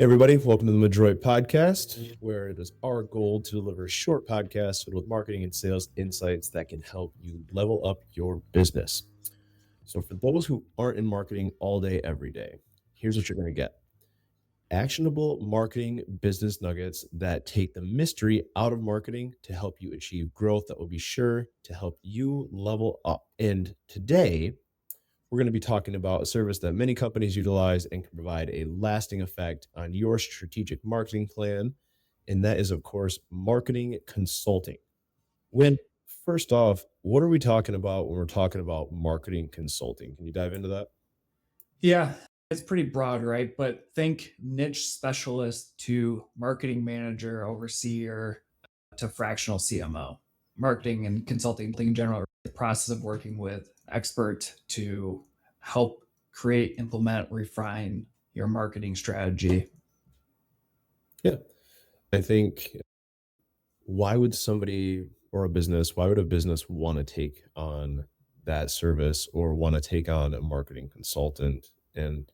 Hey everybody, welcome to the Madroid Podcast, where it is our goal to deliver short podcasts filled with marketing and sales insights that can help you level up your business. So, for those who aren't in marketing all day, every day, here's what you're going to get: actionable marketing business nuggets that take the mystery out of marketing to help you achieve growth that will be sure to help you level up. And today, we're going to be talking about a service that many companies utilize and can provide a lasting effect on your strategic marketing plan. And that is, of course, marketing consulting. When first off, what are we talking about when we're talking about marketing consulting? Can you dive into that? Yeah, it's pretty broad, right? But think niche specialist to marketing manager, overseer to fractional CMO. Marketing and consulting in general, the process of working with expert to help create, implement, refine your marketing strategy. Yeah. I think why would a business want to take on that service or want to take on a marketing consultant? And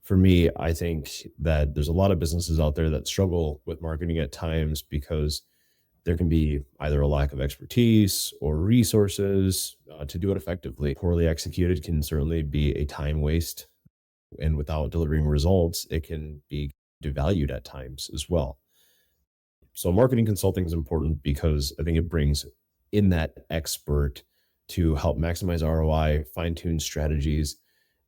for me, I think that there's a lot of businesses out there that struggle with marketing at times because there can be either a lack of expertise or resources to do it effectively. Poorly executed can certainly be a time waste, and without delivering results, it can be devalued at times as well. So, marketing consulting is important because I think it brings in that expert to help maximize ROI, fine tune strategies.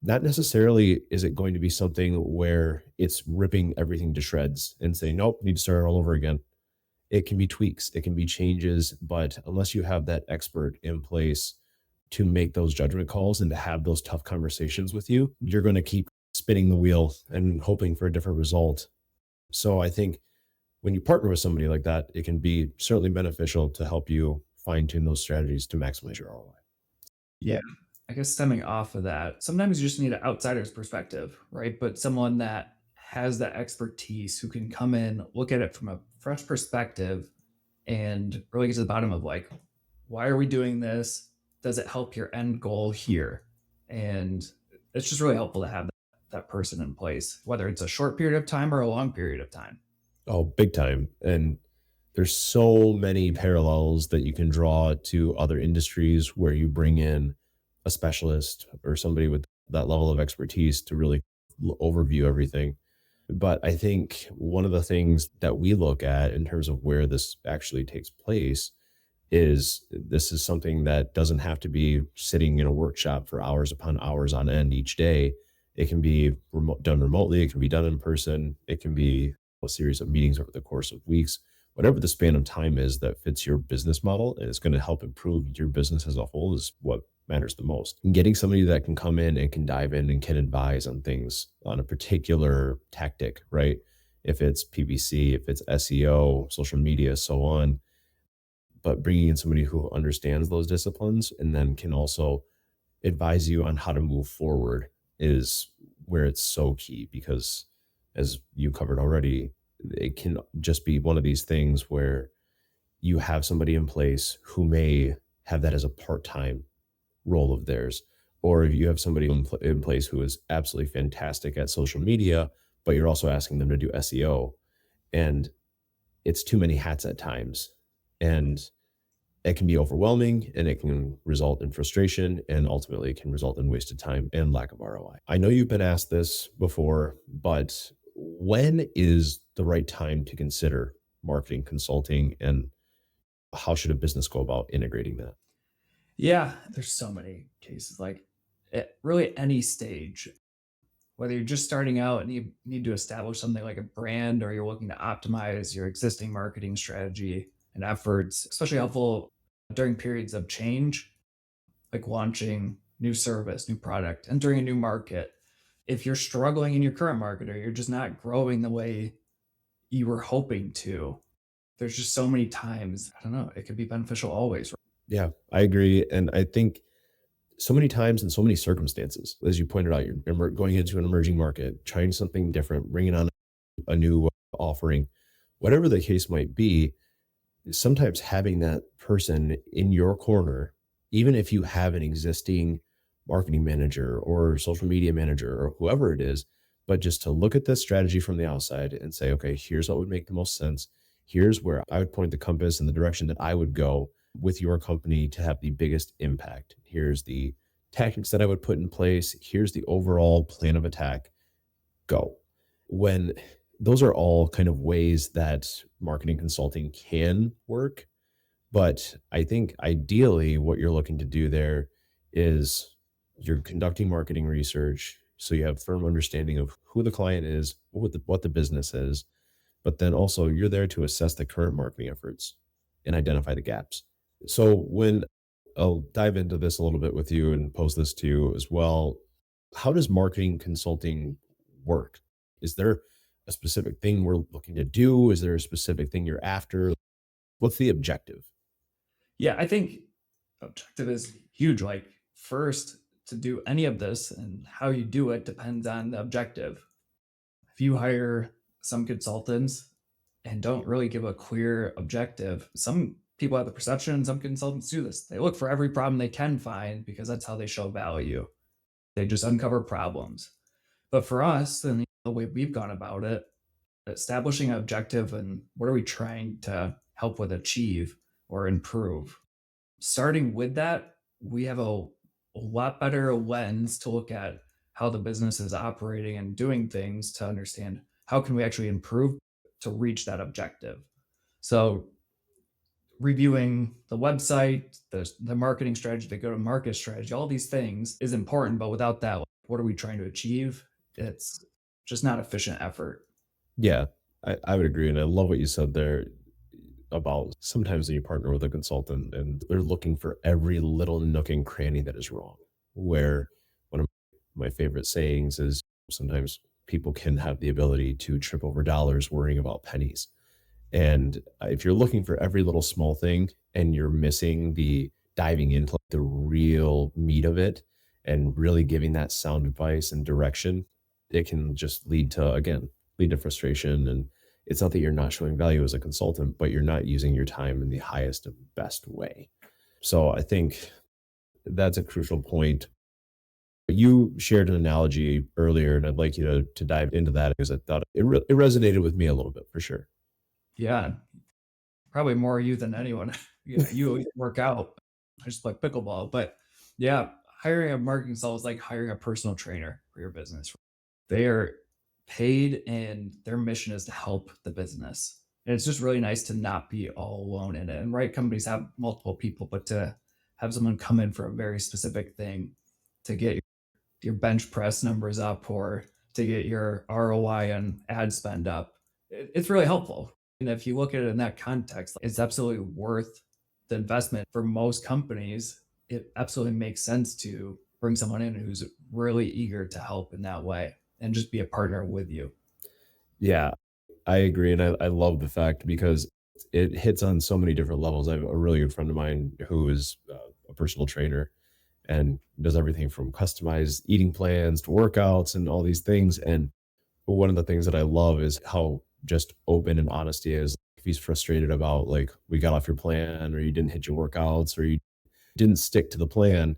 Not necessarily is it going to be something where it's ripping everything to shreds and saying, nope, need to start all over again. It can be tweaks, it can be changes, but unless you have that expert in place to make those judgment calls and to have those tough conversations with you, you're going to keep spinning the wheel and hoping for a different result. So I think when you partner with somebody like that, it can be certainly beneficial to help you fine tune those strategies to maximize your ROI. Yeah. I guess stemming off of that, sometimes you just need an outsider's perspective, right? But someone that has that expertise who can come in, look at it from a fresh perspective, and really get to the bottom of like, why are we doing this? Does it help your end goal here? And it's just really helpful to have that person in place, whether it's a short period of time or a long period of time. Oh, big time. And there's so many parallels that you can draw to other industries where you bring in a specialist or somebody with that level of expertise to really overview everything. But I think one of the things that we look at in terms of where this actually takes place is this is something that doesn't have to be sitting in a workshop for hours upon hours on end each day. It can be done remotely, it can be done in person, it can be a series of meetings over the course of weeks, whatever the span of time is that fits your business model and it's going to help improve your business as a whole is what matters the most. And getting somebody that can come in and can dive in and can advise on things on a particular tactic, right? If it's PPC, if it's SEO, social media, so on, but bringing in somebody who understands those disciplines and then can also advise you on how to move forward is where it's so key because as you covered already, it can just be one of these things where you have somebody in place who may have that as a part-time role of theirs, or if you have somebody in place who is absolutely fantastic at social media, but you're also asking them to do SEO, and it's too many hats at times. And it can be overwhelming and it can result in frustration and ultimately it can result in wasted time and lack of ROI. I know you've been asked this before, but when is the right time to consider marketing consulting and how should a business go about integrating that? Yeah, there's so many cases like at really any stage, whether you're just starting out and you need to establish something like a brand or you're looking to optimize your existing marketing strategy and efforts, especially helpful during periods of change, like launching new service, new product, entering a new market. If you're struggling in your current market or you're just not growing the way you were hoping to, there's just so many times, I don't know, it could be beneficial always. Yeah, I agree. And I think so many times in so many circumstances, as you pointed out, you're going into an emerging market, trying something different, bringing on a new offering, whatever the case might be. Sometimes having that person in your corner, even if you have an existing marketing manager or social media manager or whoever it is, but just to look at this strategy from the outside and say, okay, here's what would make the most sense. Here's where I would point the compass in the direction that I would go with your company to have the biggest impact. Here's the tactics that I would put in place. Here's the overall plan of attack. Go. When those are all kind of ways that marketing consulting can work. But I think ideally, what you're looking to do there is you're conducting marketing research. So you have firm understanding of who the client is, what the business is, but then also you're there to assess the current marketing efforts and identify the gaps. So when I'll dive into this a little bit with you and pose this to you as well, how does marketing consulting work? Is there a specific thing we're looking to do? Is there a specific thing you're after? What's the objective? Yeah, I think objective is huge. Like, first, to do any of this and how you do it depends on the objective. If you hire some consultants and don't really give a clear objective, some people have the perception, some consultants do this. They look for every problem they can find because that's how they show value. They just uncover problems. But for us, and the way we've gone about it, establishing an objective and what are we trying to help with achieve or improve. Starting with that, we have a lot better lens to look at how the business is operating and doing things to understand how can we actually improve to reach that objective. So reviewing the website, the marketing strategy, the go-to-market strategy, all these things is important. But without that, what are we trying to achieve? It's just not efficient effort. Yeah, I would agree. And I love what you said there about sometimes when you partner with a consultant and they're looking for every little nook and cranny that is wrong. Where one of my favorite sayings is sometimes people can have the ability to trip over dollars worrying about pennies. And if you're looking for every little small thing and you're missing the diving into like the real meat of it and really giving that sound advice and direction, it can just lead to, again, lead to frustration. And it's not that you're not showing value as a consultant, but you're not using your time in the highest and best way. So I think that's a crucial point. You shared an analogy earlier, and I'd like you to dive into that because I thought it resonated with me a little bit for sure. Yeah, probably more you than anyone. Yeah, you always work out. I just play pickleball. But yeah, hiring a marketing consultant is like hiring a personal trainer for your business. They are paid and their mission is to help the business. And it's just really nice to not be all alone in it. And right, companies have multiple people, but to have someone come in for a very specific thing to get your bench press numbers up or to get your ROI and ad spend up, it's really helpful. And if you look at it in that context, it's absolutely worth the investment for most companies. It absolutely makes sense to bring someone in who's really eager to help in that way and just be a partner with you. Yeah, I agree. And I love the fact because it hits on so many different levels. I have a really good friend of mine who is a personal trainer and does everything from customized eating plans to workouts and all these things. And one of the things that I love is how just open and honest he is. If he's frustrated about like we got off your plan or you didn't hit your workouts or you didn't stick to the plan.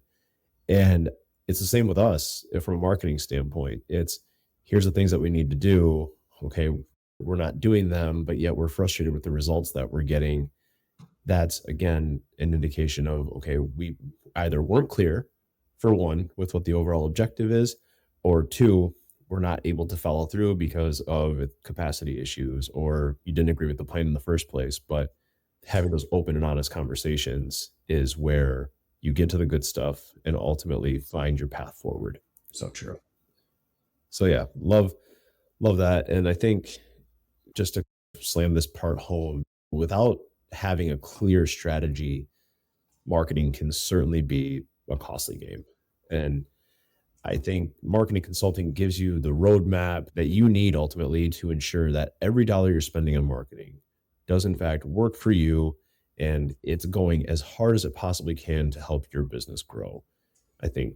And it's the same with us from a marketing standpoint. It's here's the things that we need to do. Okay, we're not doing them, but yet we're frustrated with the results that we're getting. That's again an indication of okay, we either weren't clear for one with what the overall objective is, or two, we're not able to follow through because of capacity issues or you didn't agree with the plan in the first place. But having those open and honest conversations is where you get to the good stuff and ultimately find your path forward. So true. So yeah, love that. And I think just to slam this part home, without having a clear strategy, marketing can certainly be a costly game. And I think marketing consulting gives you the roadmap that you need ultimately to ensure that every dollar you're spending on marketing does in fact work for you and it's going as hard as it possibly can to help your business grow. I think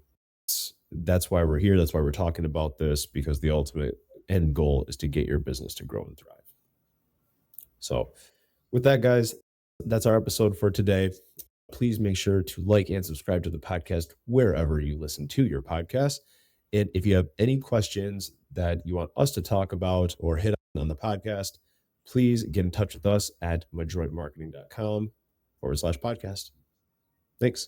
that's why we're here. That's why we're talking about this because the ultimate end goal is to get your business to grow and thrive. So, with that, guys, that's our episode for today. Please make sure to like and subscribe to the podcast wherever you listen to your podcast. And if you have any questions that you want us to talk about or hit on the podcast, please get in touch with us at madroitmarketing.com/podcast. Thanks.